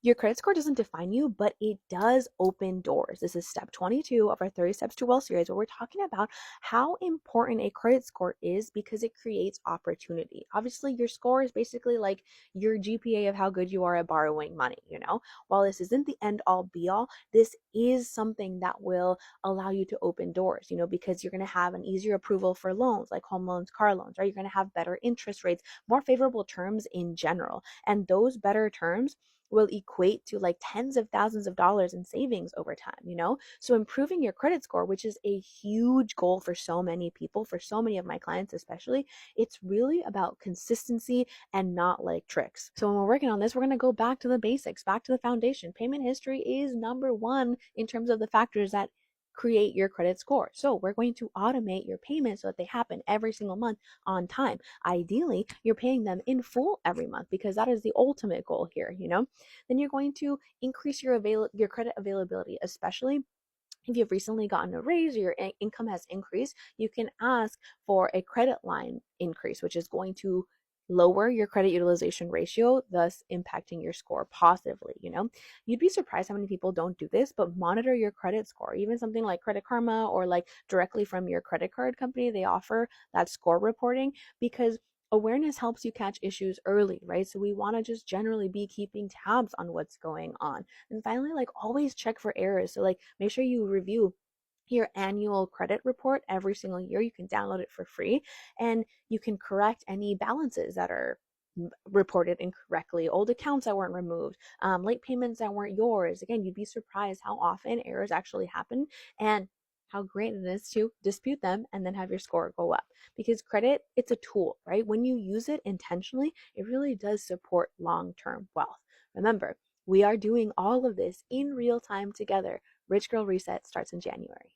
Your credit score doesn't define you, but it does open doors. This is step 22 of our 30 Steps to Wealth series, where we're talking about how important a credit score is because it creates opportunity. Obviously, your score is basically like your GPA of how good you are at borrowing money. While this isn't the end all be all, this is something that will allow you to open doors, because you're going to have an easier approval for loans like home loans, car loans, right? You're going to have better interest rates, more favorable terms in general. And those better terms will equate to like tens of thousands of dollars in savings over time. So improving your credit score, which is a huge goal for so many people, for so many of my clients especially, it's really about consistency and not like tricks. So when we're working on this, we're going to go back to the basics, back to the foundation. Payment history is number one in terms of the factors that create your credit score. So we're going to automate your payments so that they happen every single month on time. Ideally, you're paying them in full every month because that is the ultimate goal here. Then you're going to increase your credit availability, especially if you've recently gotten a raise or your income has increased. You can ask for a credit line increase, which is going to lower your credit utilization ratio, thus impacting your score positively. You'd be surprised how many people don't do this, but monitor your credit score. Even something like Credit Karma or like directly from your credit card company, they offer that score reporting because awareness helps you catch issues early, right? So we want to just generally be keeping tabs on what's going on. And finally, like always check for errors. So like make sure you review your annual credit report every single year. You can download it for free and you can correct any balances that are reported incorrectly, old accounts that weren't removed, late payments that weren't yours. Again, you'd be surprised how often errors actually happen and how great it is to dispute them and then have your score go up. Because credit, it's a tool, right? When you use it intentionally, it really does support long-term wealth. Remember, we are doing all of this in real time together. Rich Girl Reset starts in January.